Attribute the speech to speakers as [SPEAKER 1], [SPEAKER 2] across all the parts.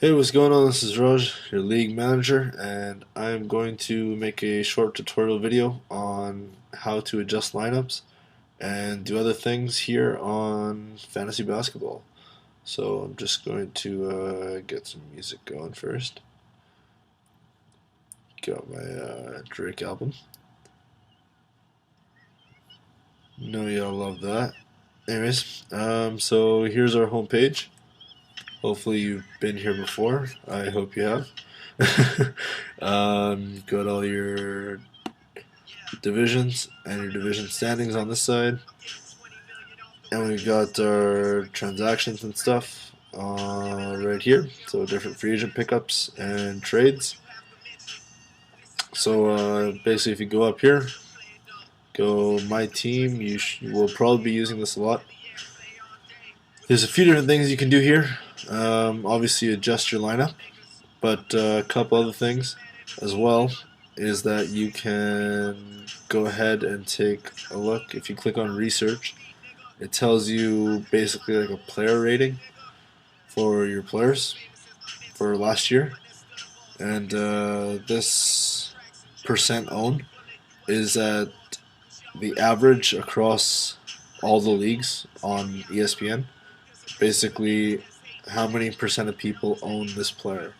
[SPEAKER 1] Hey, what's going on? This is Raj, your league manager, and I'm going to make a short tutorial video on how to adjust lineups and do other things here on fantasy basketball. So I'm just going to get some music going first. Got my Drake album. Know y'all love that. Anyways, so here's our homepage. Hopefully you've been here before. I hope you have. Got all your divisions and your division standings on this side, and we've got our transactions and stuff right here. So different free agent pickups and trades. So basically, if you go up here, go my team. You will probably be using this a lot. There's a few different things you can do here. Obviously, adjust your lineup, but a couple other things as well is that you can go ahead and take a look. If you click on research, it tells you basically like a player rating for your players for last year, and this percent owned is at the average across all the leagues on ESPN. Basically, how many percent of people own this player.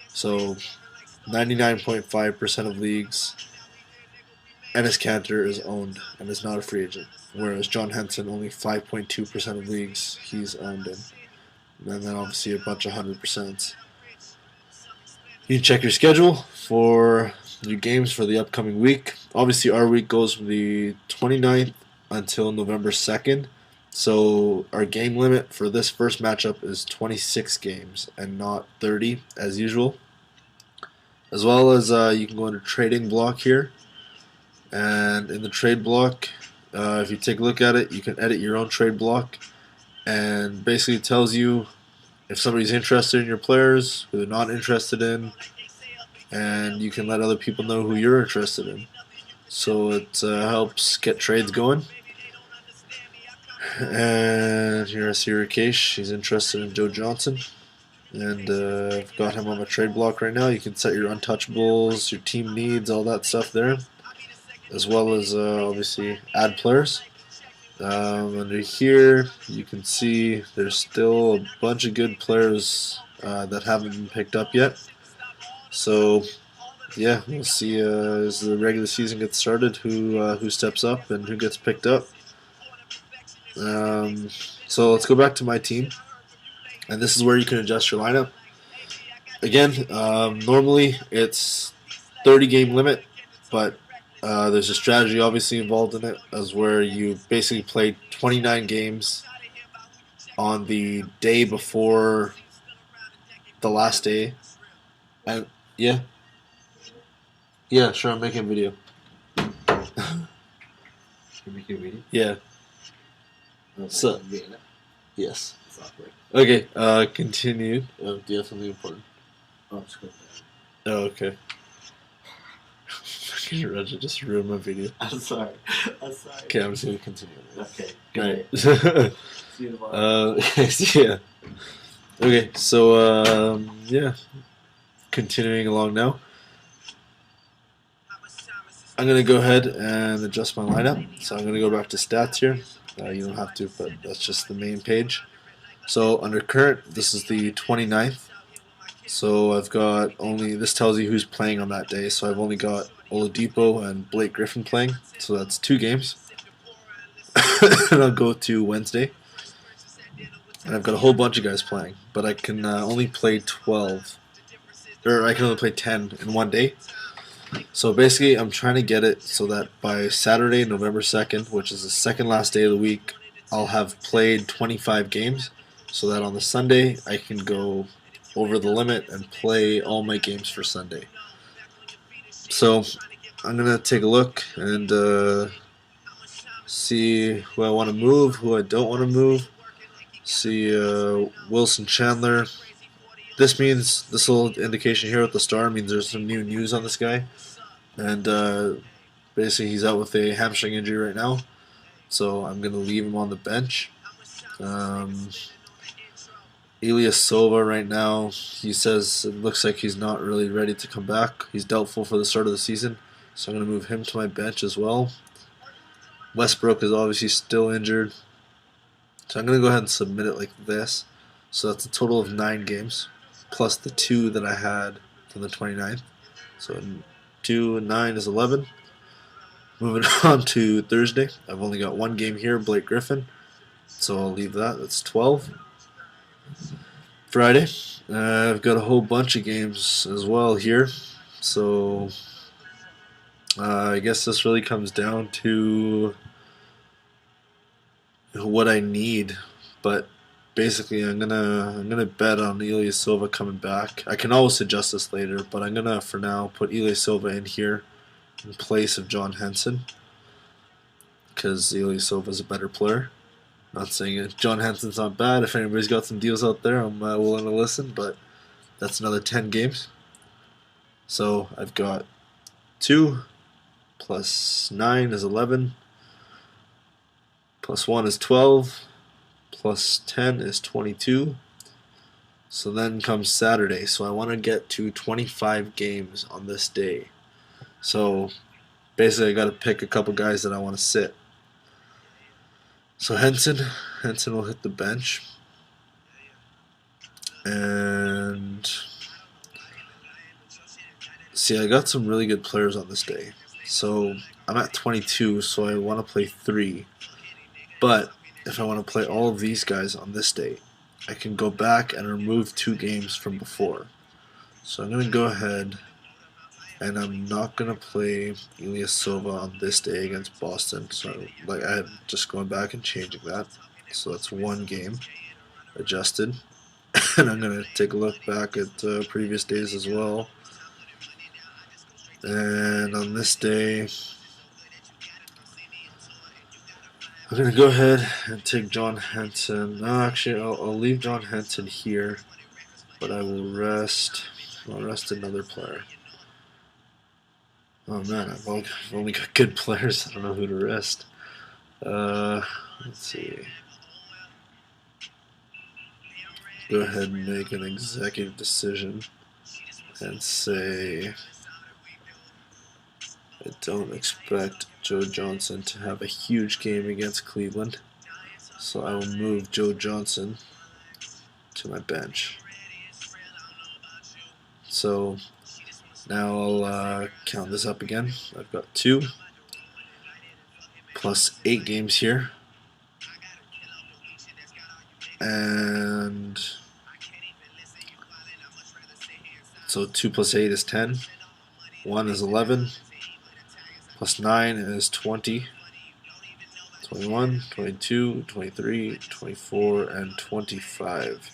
[SPEAKER 1] So 99.5% of leagues, Enes Kanter is owned and is not a free agent, whereas John Henson, only 5.2% of leagues he's owned in. And then obviously a bunch of 100%. You can check your schedule for your games for the upcoming week. Obviously our week goes from the 29th until November 2nd. So our game limit for this first matchup is 26 games and not 30 as usual. As well as you can go into trading block here, and in the trade block, if you take a look at it, you can edit your own trade block, and basically it tells you if somebody's interested in your players, who they're not interested in, and you can let other people know who you're interested in. So it helps get trades going. And here I see Rakesh, he's interested in Joe Johnson. And I've got him on my trade block right now. You can set your untouchables, your team needs, all that stuff there, as well as obviously add players. Under here, you can see there's still a bunch of good players that haven't been picked up yet. So yeah, we'll see as the regular season gets started who steps up and who gets picked up. So let's go back to my team. And this is where you can adjust your lineup. Again, normally it's 30 game limit, but there's a strategy obviously involved in it, as where you basically play 29 games on the day before the last day. And yeah, sure, I'm making a video.
[SPEAKER 2] You're making a video?
[SPEAKER 1] Yeah.
[SPEAKER 2] So,
[SPEAKER 1] Yes.
[SPEAKER 2] it's awkward.
[SPEAKER 1] Okay, continue. Do you have something important?
[SPEAKER 2] Oh, it's good.
[SPEAKER 1] Oh, okay. Fucking Roger just ruined my video.
[SPEAKER 2] I'm sorry. I'm sorry.
[SPEAKER 1] Okay, I'm just gonna continue.
[SPEAKER 2] Okay.
[SPEAKER 1] Right.
[SPEAKER 2] See you tomorrow.
[SPEAKER 1] Yeah. Okay, so yeah, continuing along now. I'm gonna go ahead and adjust my lineup. So I'm gonna go back to stats here. You don't have to, but that's just the main page. So under current, this is the 29th. So I've got only, this tells you who's playing on that day. So I've only got Oladipo and Blake Griffin playing. So that's 2 games. And I'll go to Wednesday. And I've got a whole bunch of guys playing. But I can only play 12. Or I can only play 10 in one day. So basically I'm trying to get it so that by Saturday, November 2nd, which is the second last day of the week, I'll have played 25 games. So that on the Sunday I can go over the limit and play all my games for Sunday. So I'm going to take a look and see who I want to move, who I don't want to move. See Wilson Chandler. This means, this little indication here with the star means there's some new news on this guy. And basically he's out with a hamstring injury right now. So I'm going to leave him on the bench. Ilyasova right now, he says it looks like he's not really ready to come back. He's doubtful for the start of the season, so I'm going to move him to my bench as well. Westbrook is obviously still injured, so I'm going to go ahead and submit it like this. So that's a total of 9 games, plus the 2 that I had from the 29th. So 2 and 9 is 11. Moving on to Thursday, I've only got 1 game here, Blake Griffin, so I'll leave that. That's 12. Friday, I've got a whole bunch of games as well here, so I guess this really comes down to what I need. But basically, I'm gonna bet on Ilyasova coming back. I can always adjust this later, but I'm gonna for now put Ilyasova in here in place of John Henson because Ilyasova is a better player. Not saying it. John Henson's not bad. If anybody's got some deals out there, I'm willing to listen, but that's another 10 games. So I've got 2 plus 9 is 11, plus 1 is 12, plus 10 is 22. So then comes Saturday. So I want to get to 25 games on this day. So basically I got to pick a couple guys that I want to sit. So Henson will hit the bench, and see, I got some really good players on this day. So I'm at 22, so I want to play 3. But if I want to play all of these guys on this day, I can go back and remove 2 games from before. So I'm going to go ahead, and I'm not going to play Ilyasova on this day against Boston. So like I'm just going back and changing that. So that's 1 game adjusted. And I'm going to take a look back at previous days as well. And on this day, I'm going to go ahead and take John Henson. No, actually, I'll leave John Henson here, but I will rest. I'll rest another player. Oh man, I've only got good players. I don't know who to rest. Let's see. Go ahead and make an executive decision and say I don't expect Joe Johnson to have a huge game against Cleveland, so I will move Joe Johnson to my bench. So now I'll count this up again. I've got 2 plus 8 games here, and so 2 plus 8 is 10, 1 is 11, plus 9 is 20, 21, 22, 23, 24, and 25.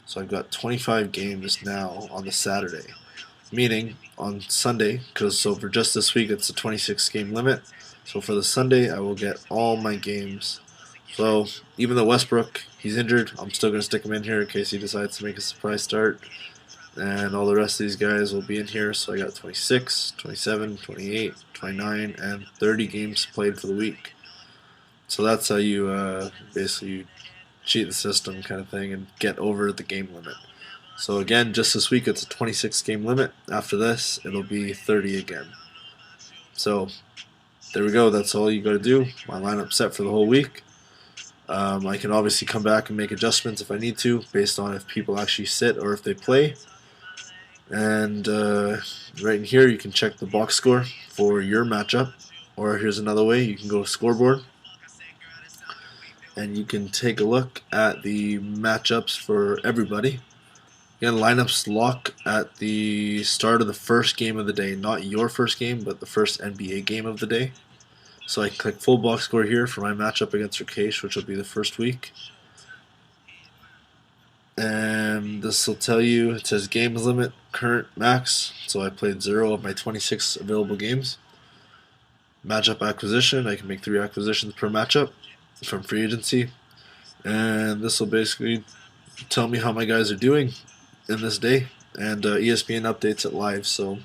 [SPEAKER 1] So I've got 25 games now on the Saturday. Meaning on Sunday, because so for just this week it's a 26 game limit. So for the Sunday I will get all my games. So even though Westbrook, he's injured, I'm still going to stick him in here in case he decides to make a surprise start. And all the rest of these guys will be in here. So I got 26, 27, 28, 29, and 30 games played for the week. So that's how you basically cheat the system kind of thing and get over the game limit. So again, just this week it's a 26 game limit. After this, it'll be 30 again. So there we go. That's all you got to do. My lineup's set for the whole week. I can obviously come back and make adjustments if I need to, based on if people actually sit or if they play. And right in here, you can check the box score for your matchup. Or here's another way: you can go to scoreboard, and you can take a look at the matchups for everybody. Again, lineups lock at the start of the first game of the day, not your first game, but the first NBA game of the day. So I click full box score here for my matchup against Rakesh, which will be the first week. And this will tell you, it says games limit, current max. So I played 0 of my 26 available games. Matchup acquisition, I can make 3 acquisitions per matchup from free agency. And this will basically tell me how my guys are doing in this day, and ESPN updates it live, so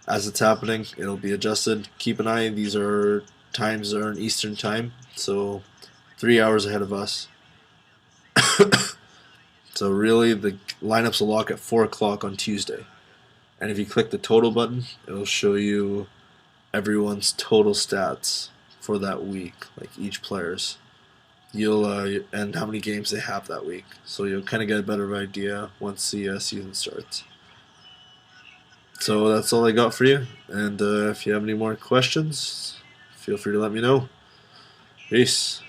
[SPEAKER 1] as it's happening it'll be adjusted. Keep an eye, these are times are in Eastern time, so 3 hours ahead of us. So really, the lineups will lock at 4 o'clock on Tuesday. And if you click the total button, it'll show you everyone's total stats for that week, like each player's. You'll and how many games they have that week. So you'll kind of get a better idea once the season starts. So that's all I got for you. And if you have any more questions, feel free to let me know. Peace.